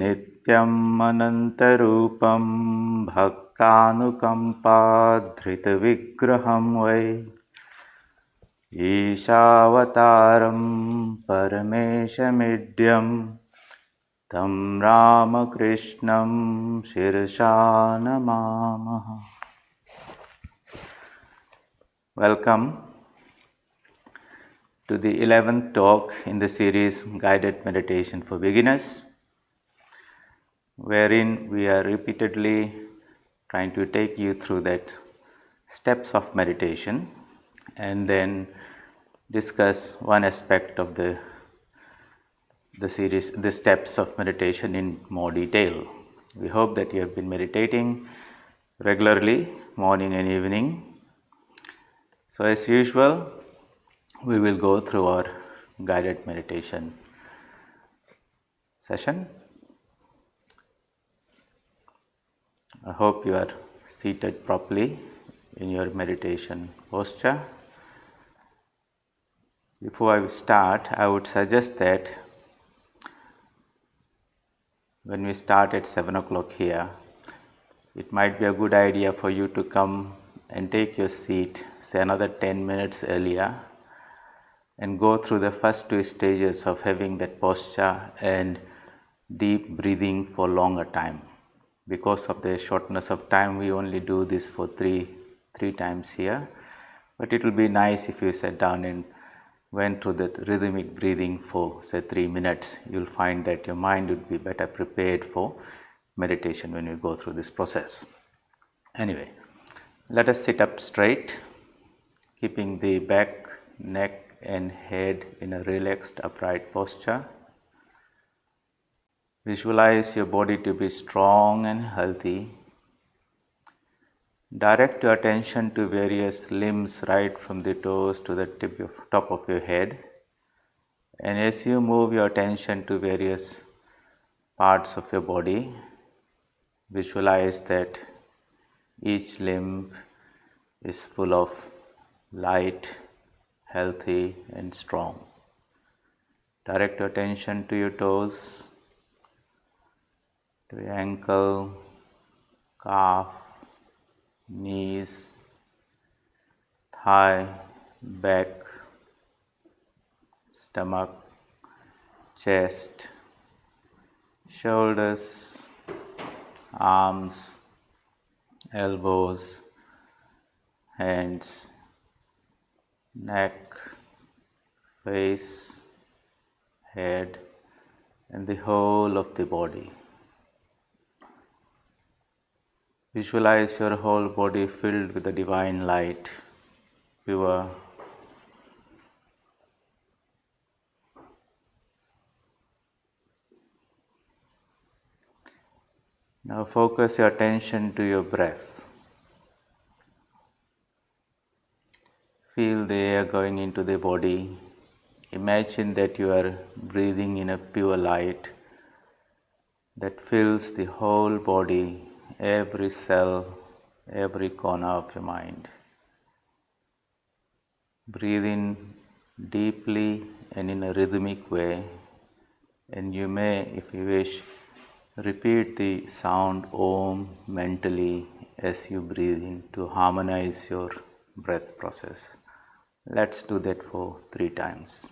नित्यम् अनन्तरूपं भक्तानुकम्पाधृतविग्रहं वै ईशावतारं परमेशमिड्यं तं रामकृष्णं शिरसा नमामः. Welcome to the 11th talk in the series Guided Meditation for Beginners, wherein we are repeatedly trying to take you through that steps of meditation and then discuss one aspect of the series, the steps of meditation in more detail. We hope that you have been meditating regularly, morning and evening. So as usual, we will go through our guided meditation session. I hope you are seated properly in your meditation posture. Before I start, I would suggest that when we start at 7 o'clock here, it might be a good idea for you to come and take your seat, say another 10 minutes earlier, and go through the first two stages of having that posture and deep breathing for longer time. Because of the shortness of time, we only do this for three times here, but it will be nice if you sat down and went through that rhythmic breathing for say 3 minutes. You'll find that your mind would be better prepared for meditation when you go through this process. Anyway, let us sit up straight, keeping the back, neck and head in a relaxed upright posture. Visualize your body to be strong and healthy. Direct your attention to various limbs right from the toes to the top of your head. And as you move your attention to various parts of your body, visualize that each limb is full of light, healthy and strong. Direct your attention to your toes, to your ankle, calf, knees, thigh, back, stomach, chest, shoulders, arms, elbows, hands, neck, face, head, and the whole of the body. Visualize your whole body filled with the divine light, pure. Now focus your attention to your breath. Feel the air going into the body. Imagine that you are breathing in a pure light that fills the whole body, every cell, every corner of your mind. Breathe in deeply and in a rhythmic way, and you may, if you wish, repeat the sound Om mentally as you breathe in to harmonize your breath process. Let's do that for 3 times.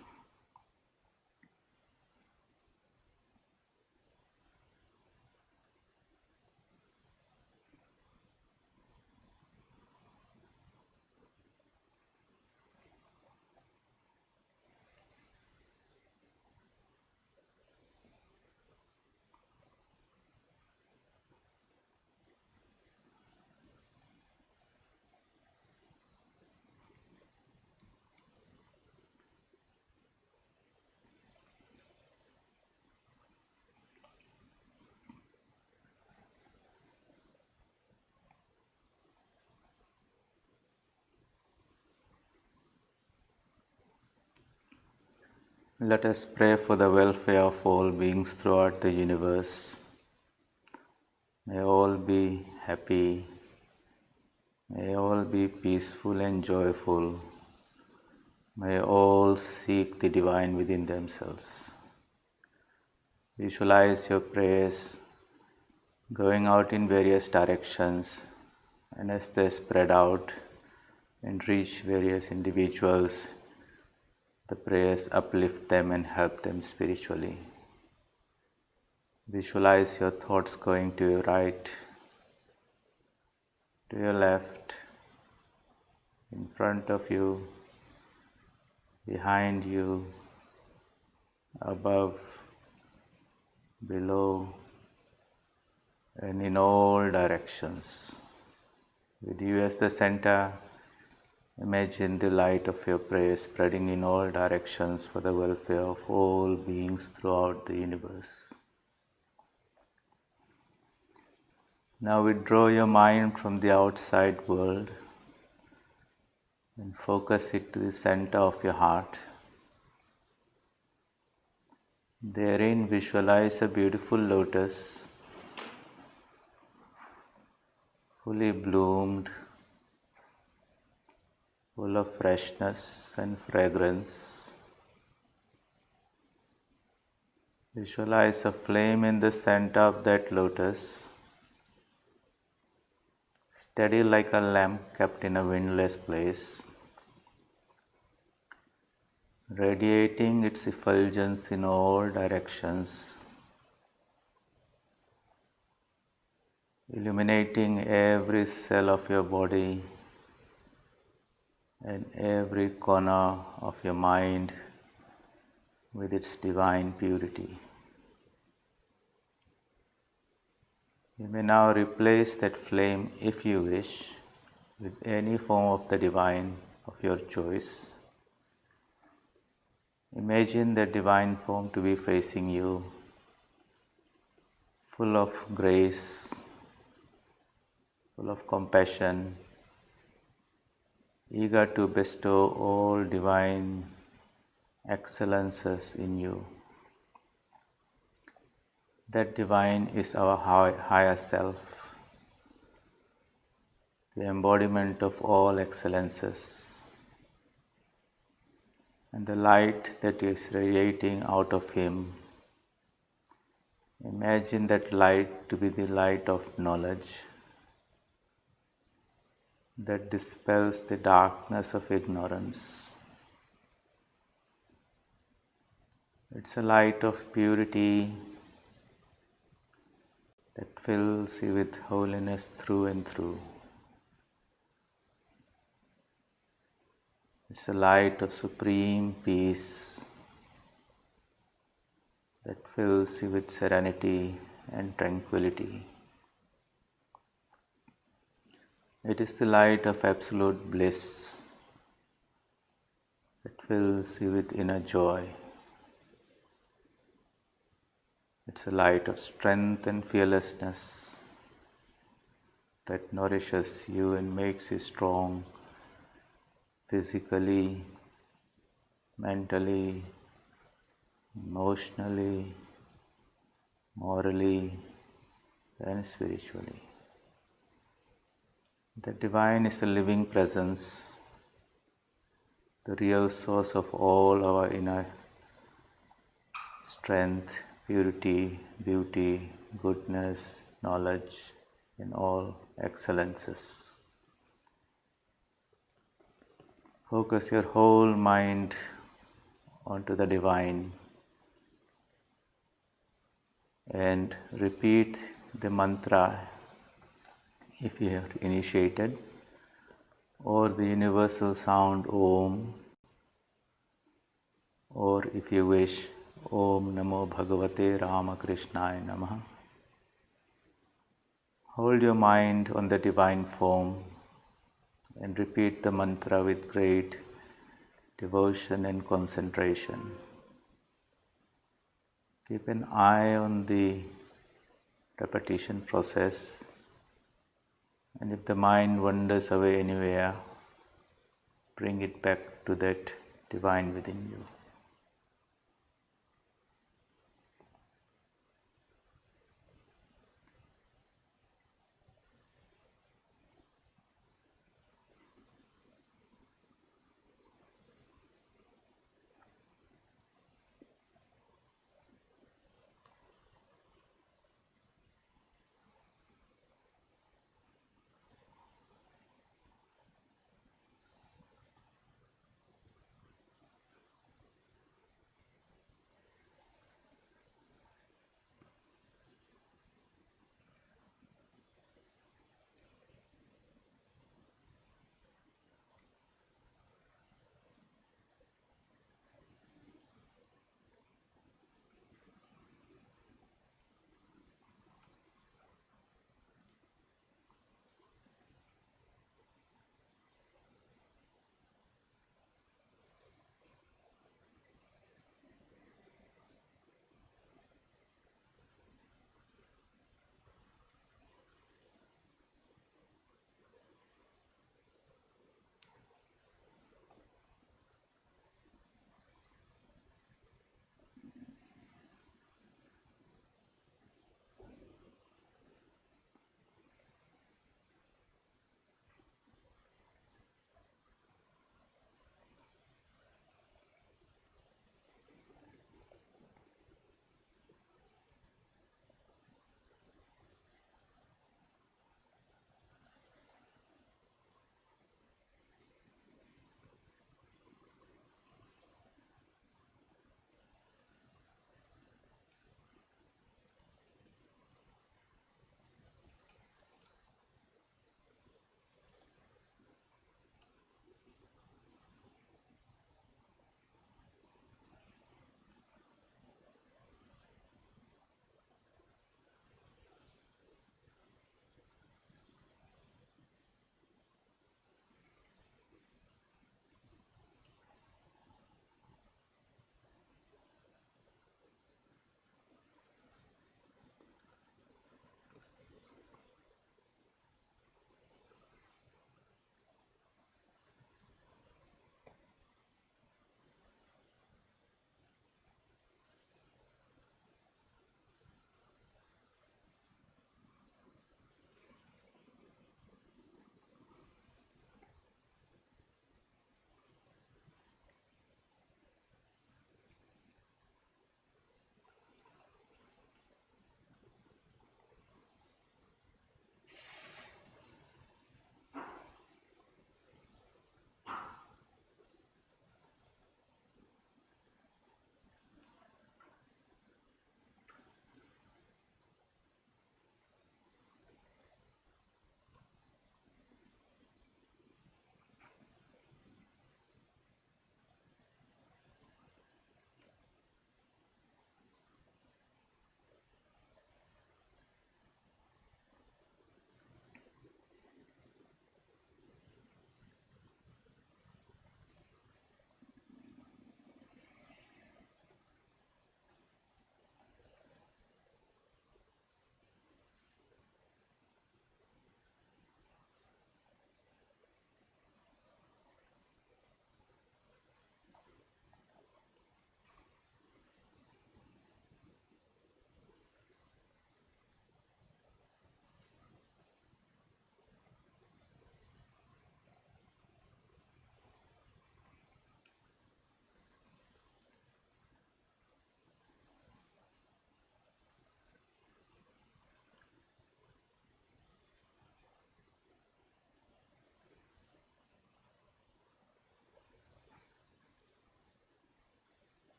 Let us pray for the welfare of all beings throughout the universe. May all be happy, may all be peaceful and joyful, may all seek the divine within themselves. Visualize your prayers going out in various directions, and as they spread out and reach various individuals, the prayers uplift them and help them spiritually. Visualize your thoughts going to your right, to your left, in front of you, behind you, above, below, and in all directions. With you as the center, imagine the light of your prayer spreading in all directions for the welfare of all beings throughout the universe. Now withdraw your mind from the outside world and focus it to the center of your heart. Therein visualize a beautiful lotus, fully bloomed, full of freshness and fragrance. Visualize a flame in the center of that lotus, steady like a lamp kept in a windless place, radiating its effulgence in all directions, illuminating every cell of your body and every corner of your mind with its divine purity. You may now replace that flame, if you wish, with any form of the divine of your choice. Imagine the divine form to be facing you, full of grace, full of compassion, eager to bestow all divine excellences in you. That divine is our higher self, the embodiment of all excellences, and the light that is radiating out of him. Imagine that light to be the light of knowledge that dispels the darkness of ignorance. It's a light of purity that fills you with holiness through and through. It's a light of supreme peace that fills you with serenity and tranquility. It is the light of absolute bliss that fills you with inner joy. It's a light of strength and fearlessness that nourishes you and makes you strong physically, mentally, emotionally, morally, and spiritually. The divine is a living presence, the real source of all our inner strength, purity, beauty, goodness, knowledge, and all excellences. Focus your whole mind onto the divine and repeat the mantra if you have initiated, or the universal sound Om, or if you wish, Om Namo Bhagavate Ramakrishnaya Namaha. Hold your mind on the divine form and repeat the mantra with great devotion and concentration. Keep an eye on the repetition process, and if the mind wanders away anywhere, bring it back to that divine within you.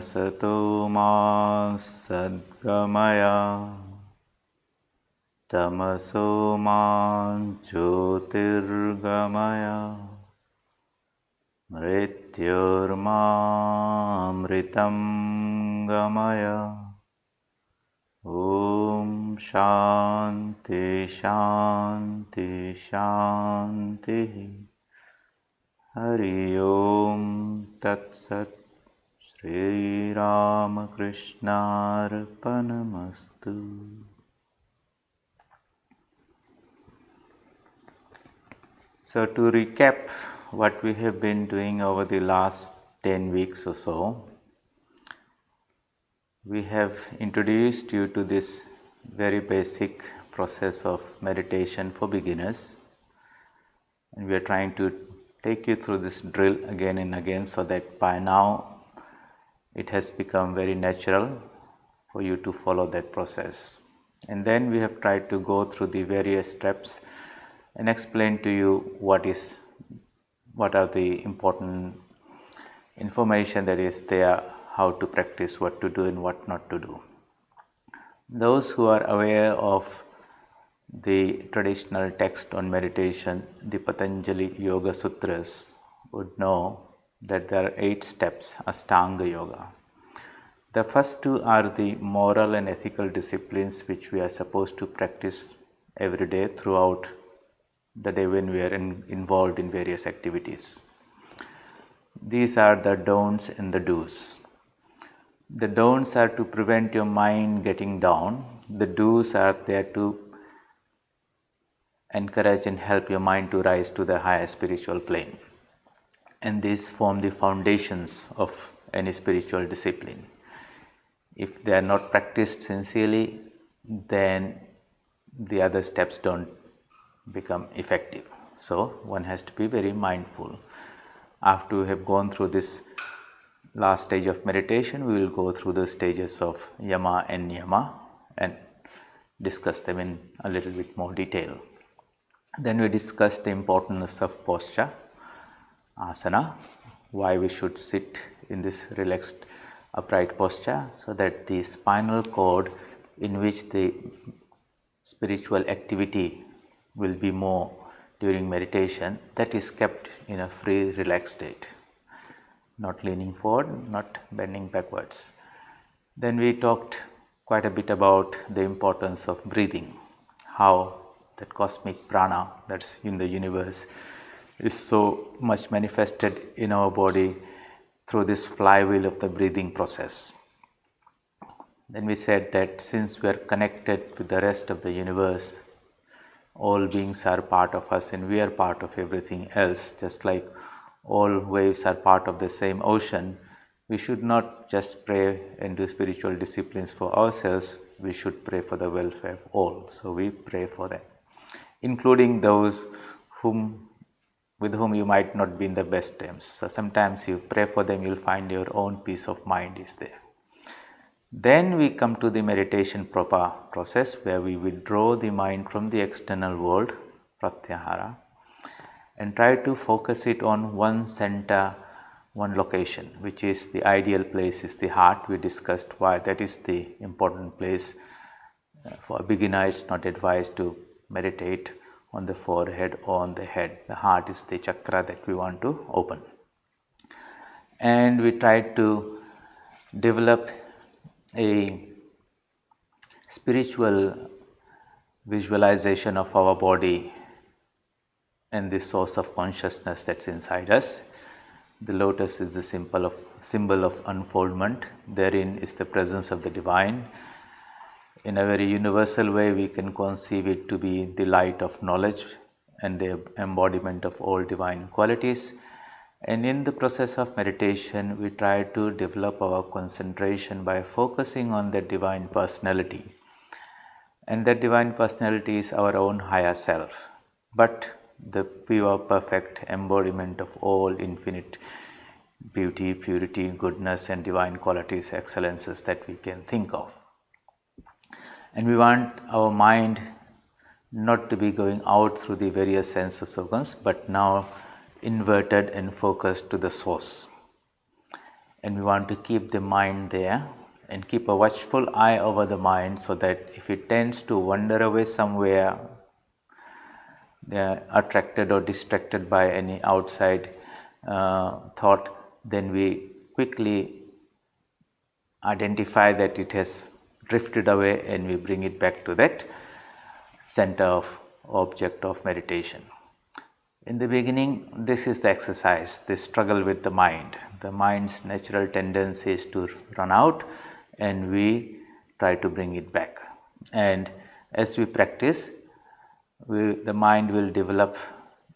asato ma sadgamaya tamaso ma jyotirgamaya mrityurmamritam gamaya. Om Shanti Shanti Shanti. Hari Om Tat Sat. Shri Ramakrishna Arpanamastu. So to recap what we have been doing over the last 10 weeks or so, we have introduced you to this very basic process of meditation for beginners, and we are trying to take you through this drill again and again so that by now it has become very natural for you to follow that process. And then we have tried to go through the various steps and explain to you what are the important information that is there, how to practice, what to do and what not to do. Those who are aware of the traditional text on meditation, the Patanjali Yoga Sutras, would know that there are 8 steps, Ashtanga Yoga. The first 2 are the moral and ethical disciplines which we are supposed to practice every day throughout the day when we are involved in various activities. These are the don'ts and the do's. The don'ts are to prevent your mind getting down. The do's are there to encourage and help your mind to rise to the higher spiritual plane. And these form the foundations of any spiritual discipline. If they are not practiced sincerely, then the other steps don't become effective. So one has to be very mindful. After we have gone through this last stage of meditation, we will go through the stages of yama and niyama and discuss them in a little bit more detail. Then we discussed the importance of posture, asana, why we should sit in this relaxed upright posture so that the spinal cord in which the spiritual activity will be more during meditation, that is kept in a free relaxed state, not leaning forward, not bending backwards. Then we talked quite a bit about the importance of breathing, how that cosmic prana that's in the universe is so much manifested in our body through this flywheel of the breathing process. Then we said that since we are connected with the rest of the universe, all beings are part of us and we are part of everything else, just like all waves are part of the same ocean. We should not just pray and do spiritual disciplines for ourselves, we should pray for the welfare of all. So we pray for them, including those with whom you might not be in the best terms. So sometimes you pray for them, you'll find your own peace of mind is there. Then we come to the meditation proper process where we withdraw the mind from the external world, pratyahara, and try to focus it on one center, one location, which is the ideal place is the heart. We discussed why that is the important place. For a beginner, it's not advised to meditate on the forehead or on the head. The heart is the chakra that we want to open. And we tried to develop a spiritual visualization of our body and the source of consciousness that's inside us. The lotus is the symbol of unfoldment. Therein is the presence of the divine. In a very universal way, we can conceive it to be the light of knowledge and the embodiment of all divine qualities. And in the process of meditation, we try to develop our concentration by focusing on the divine personality. And that divine personality is our own higher self, but the pure, perfect embodiment of all infinite beauty, purity, goodness and divine qualities, excellences that we can think of. And we want our mind not to be going out through the various senses organs, but now inverted and focused to the source. and we want to keep the mind there and keep a watchful eye over the mind, so that if it tends to wander away somewhere, they are attracted or distracted by any outside thought, then we quickly identify that it has drifted away and we bring it back to that center of object of meditation. In the beginning, this is the exercise, this struggle with the mind. The mind's natural tendency is to run out, and we try to bring it back. And as we practice, the mind will develop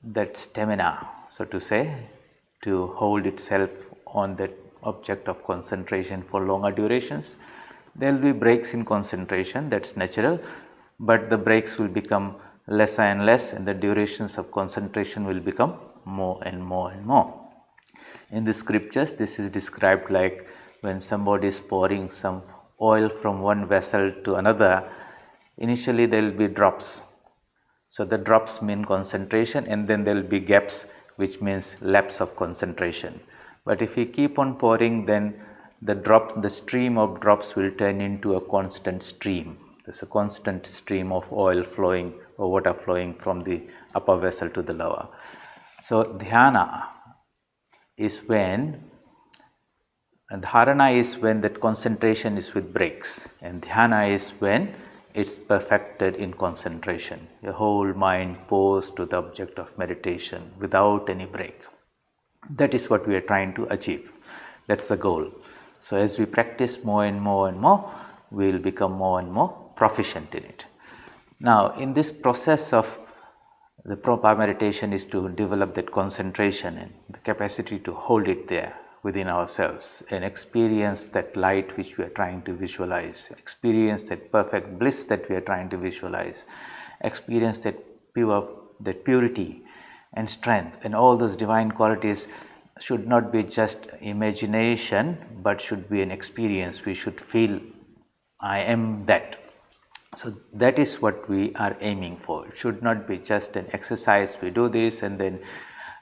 that stamina, so to say, to hold itself on that object of concentration for longer durations. There will be breaks in concentration, that's natural, but the breaks will become lesser and less, and the durations of concentration will become more and more and more. In the scriptures, this is described like when somebody is pouring some oil from one vessel to another. Initially there will be drops, so the drops mean concentration, and then there will be gaps, which means lapse of concentration. But if we keep on pouring, then the stream of drops will turn into a constant stream. There's a constant stream of oil flowing or water flowing from the upper vessel to the lower. So dharana is when that concentration is with breaks, and dhyana is when it's perfected in concentration. Your whole mind pours to the object of meditation without any break. That is what we are trying to achieve. That's the goal. So as we practice more and more and more, we will become more and more proficient in it. Now, in this process of the proper meditation is to develop that concentration and the capacity to hold it there within ourselves and experience that light which we are trying to visualize, experience that perfect bliss that we are trying to visualize, experience that purity and strength, and all those divine qualities should not be just imagination, but should be an experience. We should feel, I am that. So that is what we are aiming for. It should not be just an exercise, we do this and then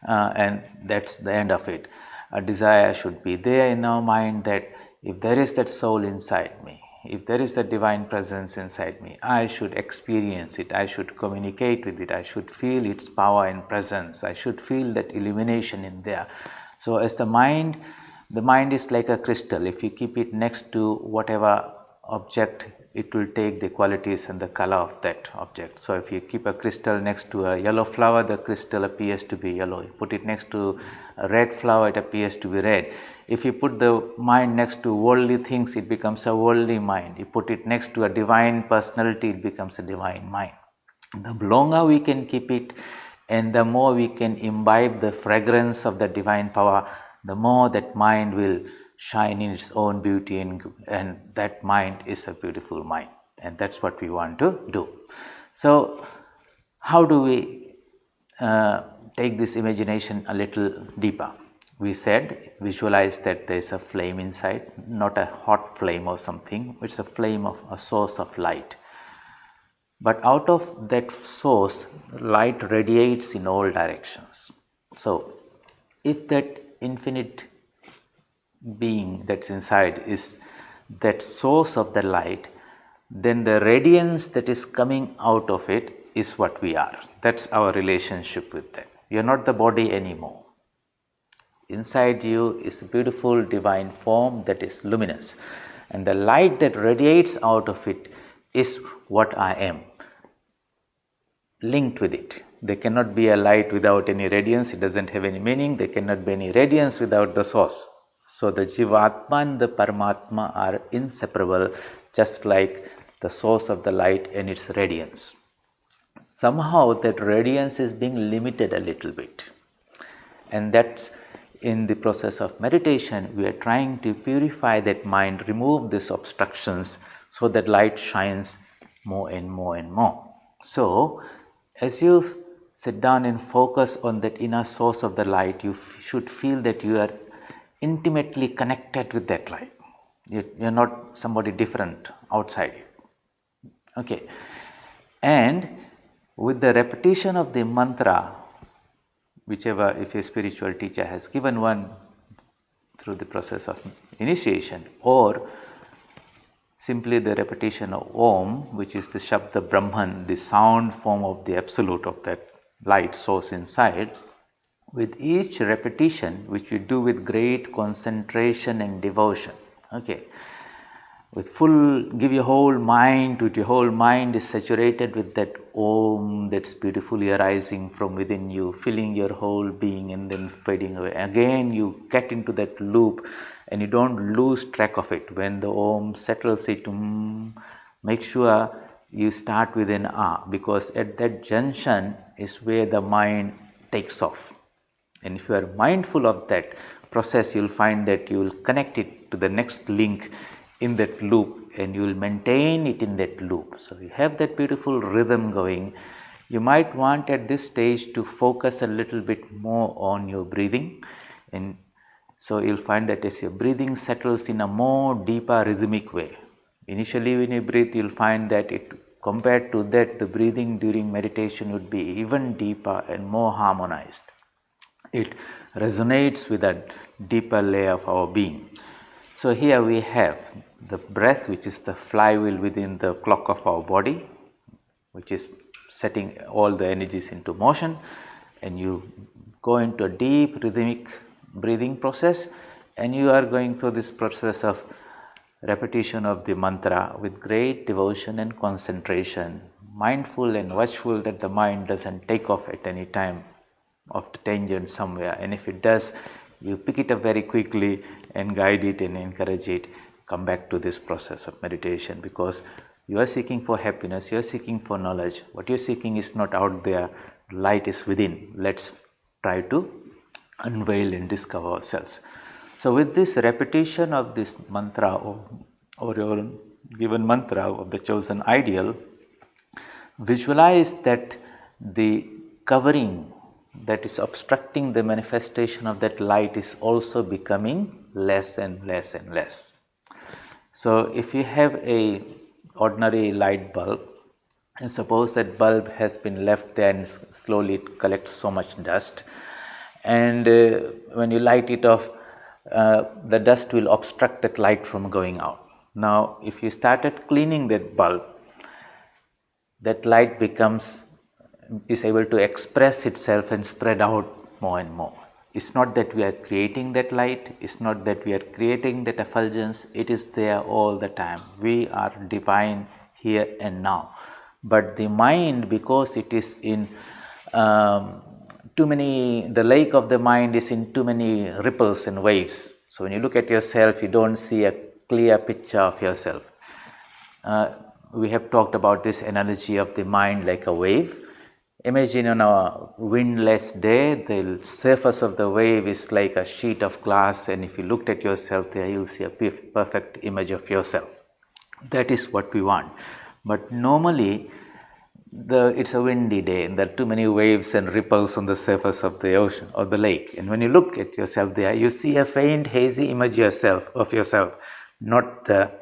and that's the end of it. A desire should be there in our mind that if there is that soul inside me, if there is that divine presence inside me, I should experience it, I should communicate with it, I should feel its power and presence, I should feel that illumination in there. So as the mind is like a crystal. If you keep it next to whatever object, it will take the qualities and the color of that object. So if you keep a crystal next to a yellow flower, the crystal appears to be yellow. You put it next to a red flower, it appears to be red. If you put the mind next to worldly things, it becomes a worldly mind. You put it next to a divine personality, it becomes a divine mind. The longer we can keep it, and the more we can imbibe the fragrance of the divine power, the more that mind will shine in its own beauty, and that mind is a beautiful mind, and that's what we want to do. So how do we take this imagination a little deeper? We said visualize that there is a flame inside, not a hot flame or something, it's a flame of a source of light. But out of that source, light radiates in all directions. So if that infinite being that's inside is that source of the light, then the radiance that is coming out of it is what we are. That's our relationship with that. You are not the body anymore. Inside you is a beautiful divine form that is luminous, and the light that radiates out of it is what I am, linked with it. There cannot be a light without any radiance, it doesn't have any meaning. There cannot be any radiance without the source. So the Jivatma and the Paramatma are inseparable, just like the source of the light and its radiance. Somehow that radiance is being limited a little bit, and that's in the process of meditation we are trying to purify that mind, remove these obstructions so that light shines more and more and more. So as you sit down and focus on that inner source of the light, you should feel that you are intimately connected with that light. You're not somebody different outside you. Okay. And with the repetition of the mantra, whichever, if a spiritual teacher has given one, through the process of initiation, or simply the repetition of Om, which is the Shabda Brahman, the sound form of the absolute of that light source inside. With each repetition, which you do with great concentration and devotion, okay, with full, give your whole mind to it, your whole mind is saturated with that Om that's beautifully arising from within you, filling your whole being and then fading away. Again you get into that loop and you don't lose track of it. When the Om settles it, make sure you start with an Ah, because at that junction is where the mind takes off. And if you are mindful of that process, you will find that you will connect it to the next link in that loop and you will maintain it in that loop. So you have that beautiful rhythm going. You might want at this stage to focus a little bit more on your breathing, and so you will find that as your breathing settles in a more deeper rhythmic way. Initially when you breathe, you will find that compared to that, the breathing during meditation would be even deeper and more harmonized. It resonates with a deeper layer of our being. So here we have the breath, which is the flywheel within the clock of our body, which is setting all the energies into motion, and you go into a deep rhythmic breathing process, and you are going through this process of repetition of the mantra with great devotion and concentration, mindful and watchful that the mind doesn't take off at any time of the tangent somewhere, and if it does, you pick it up very quickly and guide it and encourage it. Come back to this process of meditation, because you are seeking for happiness, you are seeking for knowledge. What you are seeking is not out there, light is within. Let's try to unveil and discover ourselves. So with this repetition of this mantra or your given mantra of the chosen ideal, visualize that the covering that is obstructing the manifestation of that light is also becoming less and less and less. So if you have a ordinary light bulb, and suppose that bulb has been left there and slowly it collects so much dust, and when you light it off, the dust will obstruct that light from going out. Now if you started cleaning that bulb, that light is able to express itself and spread out more and more. It's not that we are creating that light, it's not that we are creating that effulgence, it is there all the time. We are divine here and now. But the mind, because it is in the lake of the mind is in too many ripples and waves. So when you look at yourself, you don't see a clear picture of yourself. We have talked about this analogy of the mind like a wave. Imagine on a windless day, the surface of the wave is like a sheet of glass, and if you looked at yourself there, you will see a perfect image of yourself. That is what we want. But normally, it's a windy day and there are too many waves and ripples on the surface of the ocean or the lake. And when you look at yourself there, you see a faint, hazy image of yourself, not the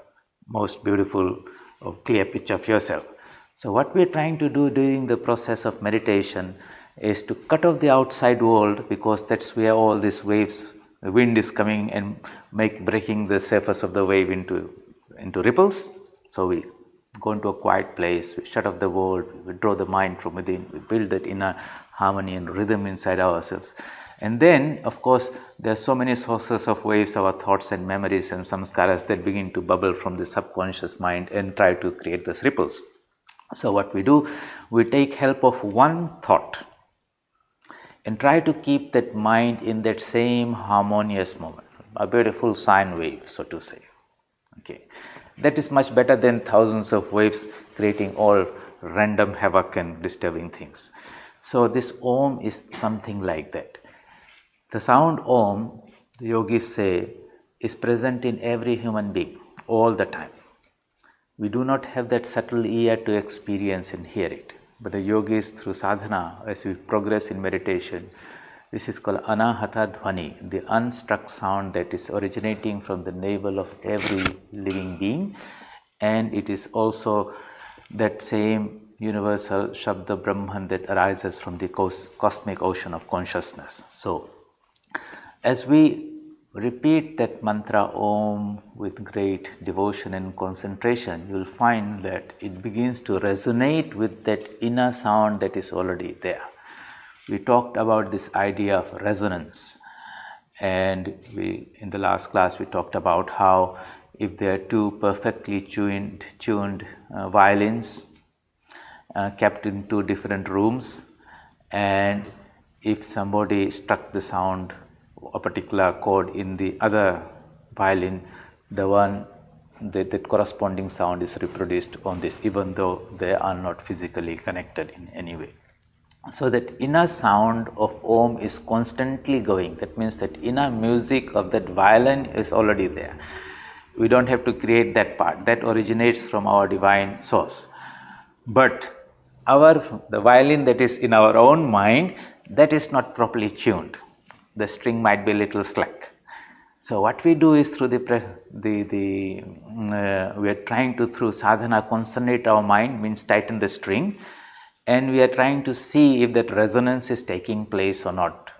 most beautiful or clear picture of yourself. So what we are trying to do during the process of meditation is to cut off the outside world, because that's where all these waves, the wind is coming and breaking the surface of the wave into ripples. So we go into a quiet place, we shut off the world, we withdraw the mind from within, we build that inner harmony and rhythm inside ourselves. And then of course there are so many sources of waves, our thoughts and memories and samskaras that begin to bubble from the subconscious mind and try to create these ripples. So what we do, we take help of one thought and try to keep that mind in that same harmonious moment, a beautiful sine wave, so to say. Okay, that is much better than thousands of waves creating all random havoc and disturbing things. So this Om is something like that. The sound Om, the yogis say, is present in every human being all the time. We do not have that subtle ear to experience and hear it. But the yogis, through sadhana, as we progress in meditation, this is called anahata dhvani, the unstruck sound that is originating from the navel of every living being. And it is also that same universal Shabda Brahman that arises from the cosmic ocean of consciousness. So, as we repeat that mantra Om with great devotion and concentration, you will find that it begins to resonate with that inner sound that is already there. We talked about this idea of resonance, and in the last class we talked about how if there are two perfectly tuned violins kept in two different rooms, and if somebody struck the sound, a particular chord in the other violin, that corresponding sound is reproduced on this, even though they are not physically connected in any way. So that inner sound of Om is constantly going. That means that inner music of that violin is already there. We don't have to create that part. That originates from our divine source. But the violin that is in our own mind, that is not properly tuned. The string might be a little slack. So what we do is through we are trying to, through sadhana, concentrate our mind, means tighten the string, and we are trying to see if that resonance is taking place or not.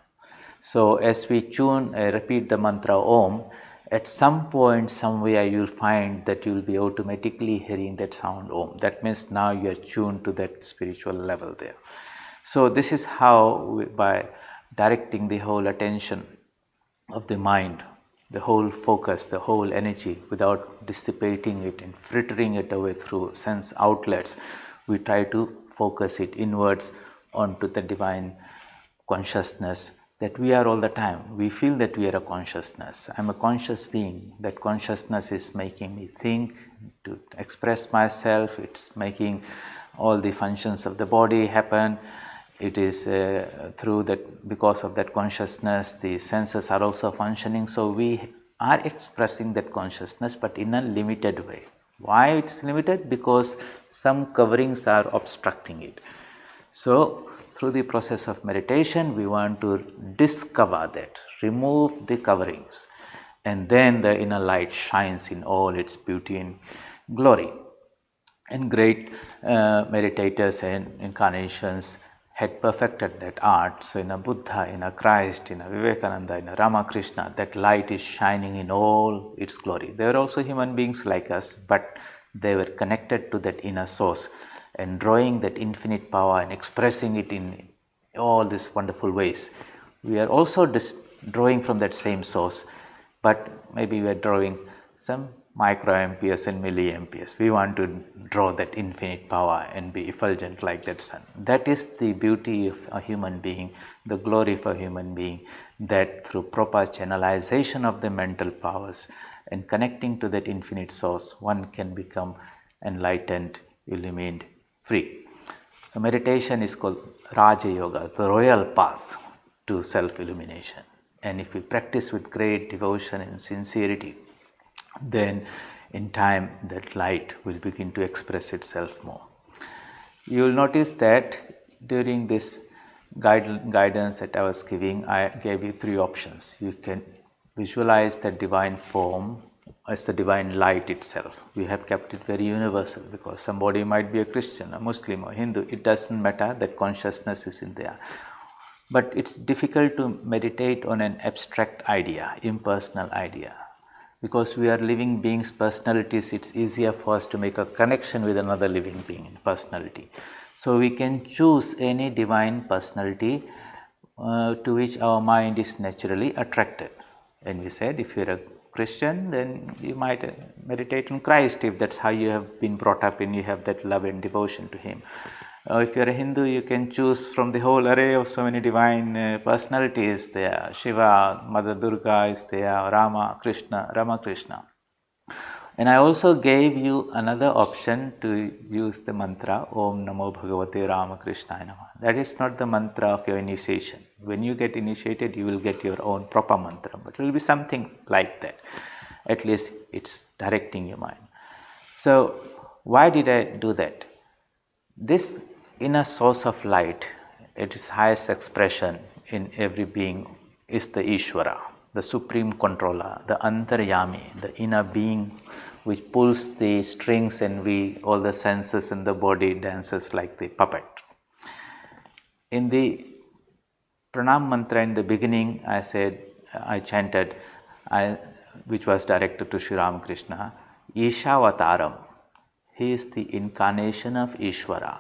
So as we repeat the mantra Om, at some point, somewhere you will find that you will be automatically hearing that sound Om. That means now you are tuned to that spiritual level there. So this is how, by directing the whole attention of the mind, the whole focus, the whole energy, without dissipating it and frittering it away through sense outlets, we try to focus it inwards onto the divine consciousness that we are all the time. We feel that we are a consciousness. I am a conscious being. That consciousness is making me think, to express myself. It's making all the functions of the body happen. It is through that, because of that consciousness, the senses are also functioning. So we are expressing that consciousness, but in a limited way. Why it's limited? Because some coverings are obstructing it. So through the process of meditation, we want to discover that, remove the coverings, and then the inner light shines in all its beauty and glory. And great meditators and incarnations had perfected that art. So in a Buddha, in a Christ, in a Vivekananda, in a Ramakrishna, that light is shining in all its glory. They were also human beings like us, but they were connected to that inner source and drawing that infinite power and expressing it in all these wonderful ways. We are also drawing from that same source, but maybe we are drawing some microamperes and milliamperes. We want to draw that infinite power and be effulgent like that sun. That is the beauty of a human being, the glory of a human being, that through proper channelization of the mental powers and connecting to that infinite source, one can become enlightened, illumined, free. So meditation is called Raja Yoga, the royal path to self-illumination. And if we practice with great devotion and sincerity, then in time that light will begin to express itself more. You will notice that during this guidance that I was giving, I gave you three options. You can visualize the divine form as the divine light itself. We have kept it very universal because somebody might be a Christian, a Muslim, or Hindu. It doesn't matter, that consciousness is in there. But it's difficult to meditate on an abstract idea, impersonal idea. Because we are living beings, personalities, it's easier for us to make a connection with another living being in personality. So we can choose any divine personality to which our mind is naturally attracted. And we said, if you're a Christian, then you might meditate on Christ, if that's how you have been brought up and you have that love and devotion to Him. If you are a Hindu, you can choose from the whole array of so many divine personalities there. Shiva, Mother Durga is there, Rama, Krishna. And I also gave you another option to use the mantra Om Namo Bhagavate Ramakrishnaaya Namaha. That is not the mantra of your initiation. When you get initiated, you will get your own proper mantra, but it will be something like that. At least it's directing your mind. So why did I do that? This inner source of light, at its highest expression in every being, is the Ishvara, the supreme controller, the Antaryami, the inner being which pulls the strings and all the senses in the body dances like the puppet. In the pranam mantra in the beginning, I chanted which was directed to Sri Ramakrishna, Ishavataram. He is the incarnation of Ishvara.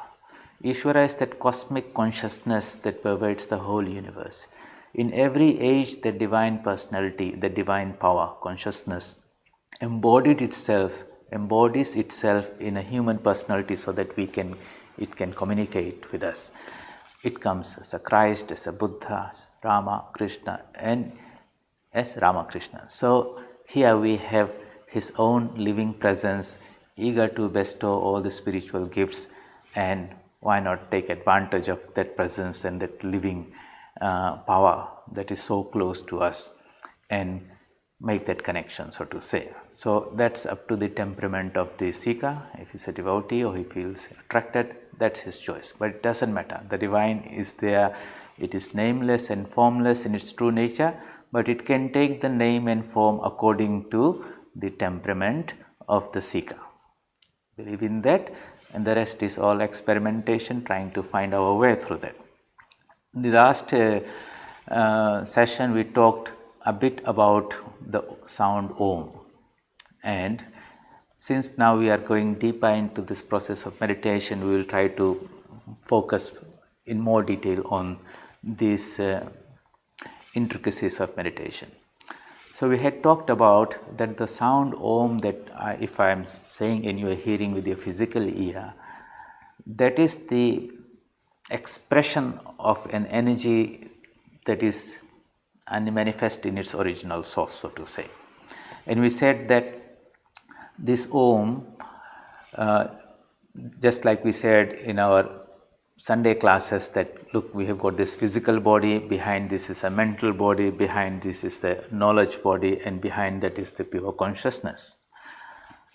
Ishvara is that cosmic consciousness that pervades the whole universe. In every age, the divine personality, the divine power, consciousness, embodies itself in a human personality so that it can communicate with us. It comes as a Christ, as a Buddha, as Rama, Krishna, and as Ramakrishna. So here we have his own living presence, eager to bestow all the spiritual gifts, and why not take advantage of that presence and that living power that is so close to us and make that connection, so to say. So that's up to the temperament of the seeker. If he's a devotee or he feels attracted, that's his choice. But it doesn't matter. The divine is there. It is nameless and formless in its true nature, but it can take the name and form according to the temperament of the seeker. Believe in that, and the rest is all experimentation, trying to find our way through that. In the last session, we talked a bit about the sound Om, and since now we are going deeper into this process of meditation, we will try to focus in more detail on these intricacies of meditation. So we had talked about that the sound Om, that if I am saying and you are hearing with your physical ear, that is the expression of an energy that is unmanifest in its original source, so to say. And we said that this Om, just like we said in our Sunday classes, that look, we have got this physical body, behind this is a mental body, behind this is the knowledge body, and behind that is the pure consciousness.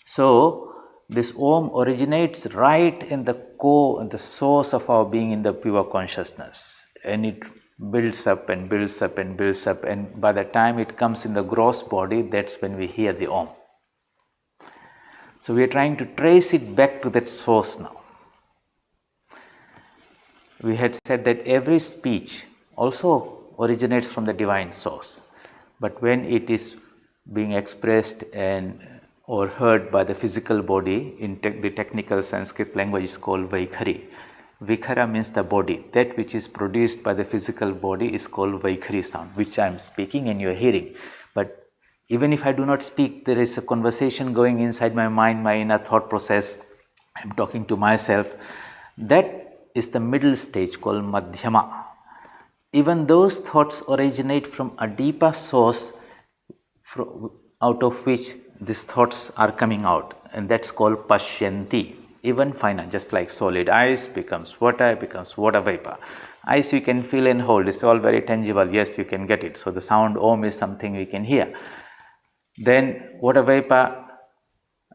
So this Om originates right in the core, the source of our being, in the pure consciousness, and it builds up and builds up and builds up, and by the time it comes in the gross body, that's when we hear the Om. So we are trying to trace it back to that source now. We had said that every speech also originates from the divine source, but when it is being expressed and or heard by the physical body, in the technical Sanskrit language is called Vaikhari. Vikhara means the body. That which is produced by the physical body is called Vaikhari sound, which I am speaking and you are hearing. But even if I do not speak, there is a conversation going inside my mind, my inner thought process. I am talking to myself. That is the middle stage called Madhyama. Even those thoughts originate from a deeper source out of which these thoughts are coming out, and that's called Pashyanti. Even finer, just like solid ice becomes water vapor. Ice you can feel and hold, it's all very tangible, yes, you can get it. So the sound Om is something we can hear. Then water vapor,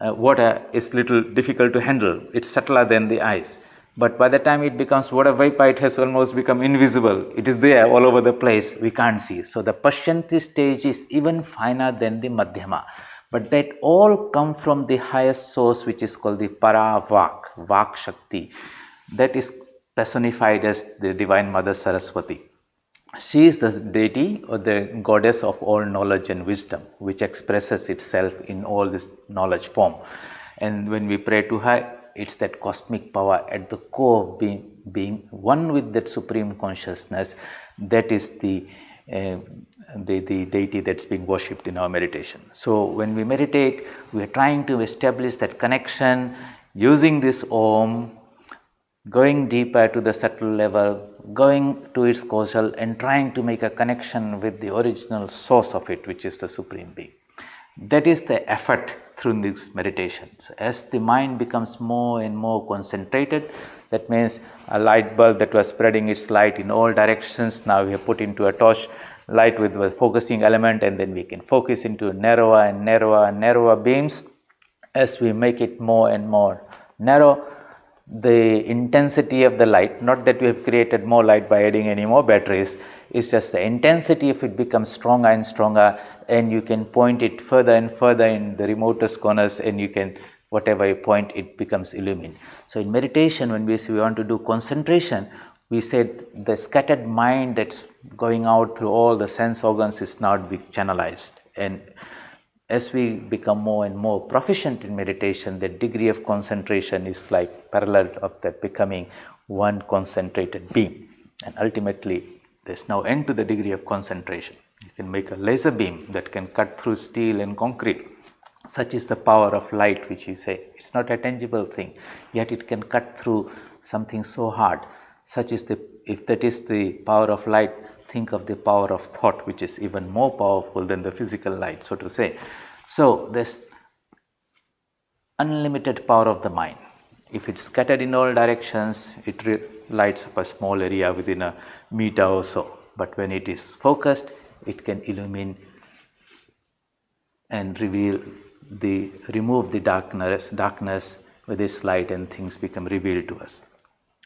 water is little difficult to handle, it's subtler than the ice. But by the time it becomes water vapor, it has almost become invisible. It is there all over the place, we can't see. So the Pashyanti stage is even finer than the Madhyama. But that all come from the highest source, which is called the Paravak, Vak Shakti. That is personified as the Divine Mother Saraswati. She is the deity or the goddess of all knowledge and wisdom, which expresses itself in all this knowledge form. And when we pray to her, it's that cosmic power at the core of being one with that supreme consciousness. That is the deity that's being worshipped in our meditation. So when we meditate, we are trying to establish that connection using this Om, going deeper to the subtle level, going to its causal, and trying to make a connection with the original source of it, which is the Supreme Being. That is the effort through this meditation. So as the mind becomes more and more concentrated, that means a light bulb that was spreading its light in all directions, now we have put into a torch light with a focusing element, and then we can focus into narrower and narrower and narrower beams. As we make it more and more narrow, the intensity of the light, not that we have created more light by adding any more batteries, it's just the intensity of it becomes stronger and stronger, and you can point it further and further in the remotest corners, and you can, whatever you point, it becomes illumined. So in meditation, when we say we want to do concentration, we said the scattered mind that's going out through all the sense organs is not being channelized, And as we become more and more proficient in meditation, the degree of concentration is like parallel of that becoming one concentrated beam. And ultimately, there's no end to the degree of concentration. You can make a laser beam that can cut through steel and concrete. Such is the power of light, which you say. It's not a tangible thing, yet it can cut through something so hard. Such is if that is the power of light, think of the power of thought, which is even more powerful than the physical light, so to say. So there's unlimited power of the mind. If it's scattered in all directions, it lights up a small area within a meter or so. But when it is focused, it can illumine and remove the darkness with this light, and things become revealed to us.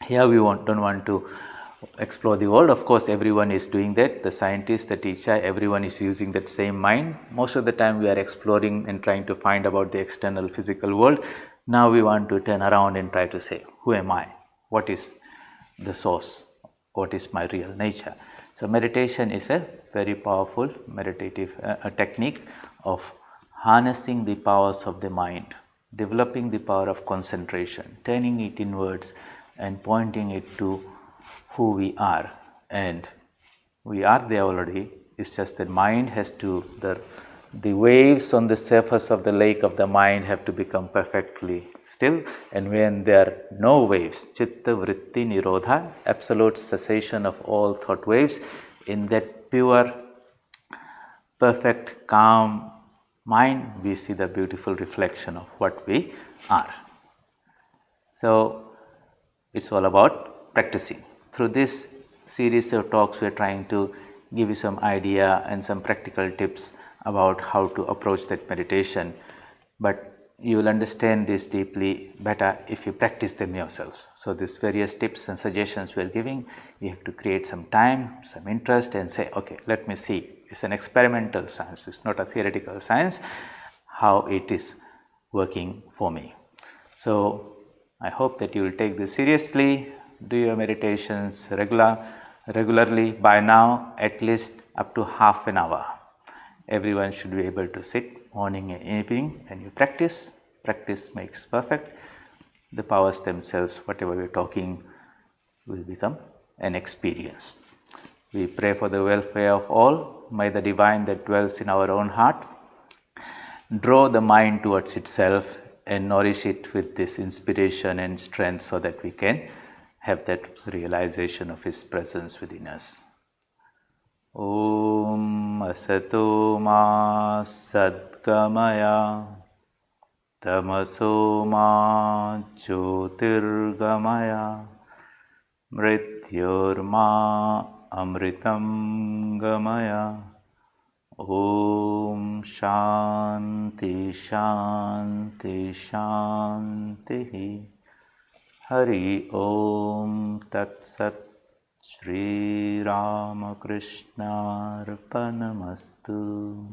Here we don't want to explore the world. Of course, everyone is doing that. The scientists, the teacher, everyone is using that same mind. Most of the time we are exploring and trying to find about the external physical world. Now we want to turn around and try to say, who am I? What is the source? What is my real nature? So meditation is a very powerful meditative technique of harnessing the powers of the mind, developing the power of concentration, turning it inwards and pointing it to who we are. And we are there already. It's just that mind has to, the waves on the surface of the lake of the mind have to become perfectly still. And when there are no waves, chitta vritti nirodha, absolute cessation of all thought waves, in that pure, perfect, calm mind, we see the beautiful reflection of what we are. So it's all about practicing. Through this series of talks, we are trying to give you some idea and some practical tips about how to approach that meditation. But you will understand this deeply better if you practice them yourselves. So these various tips and suggestions we are giving, you have to create some time, some interest, and say, okay, let me see. It's an experimental science. It's not a theoretical science, how it is working for me. So I hope that you will take this seriously, do your meditations regularly. By now, at least up to half an hour. Everyone should be able to sit morning and evening, and you practice. Practice makes perfect. The powers themselves, whatever we are talking, will become an experience. We pray for the welfare of all. May the divine that dwells in our own heart draw the mind towards itself and nourish it with this inspiration and strength, so that we can have that realization of His presence within us. Om Asato Ma Sadgamaya Tamaso Ma Jyotirgamaya Mrityorma Amritam Gamaya. Om Shanti Shanti Shanti. Hari Om Tat Sat. Shri Ramakrishna Arpanamastu.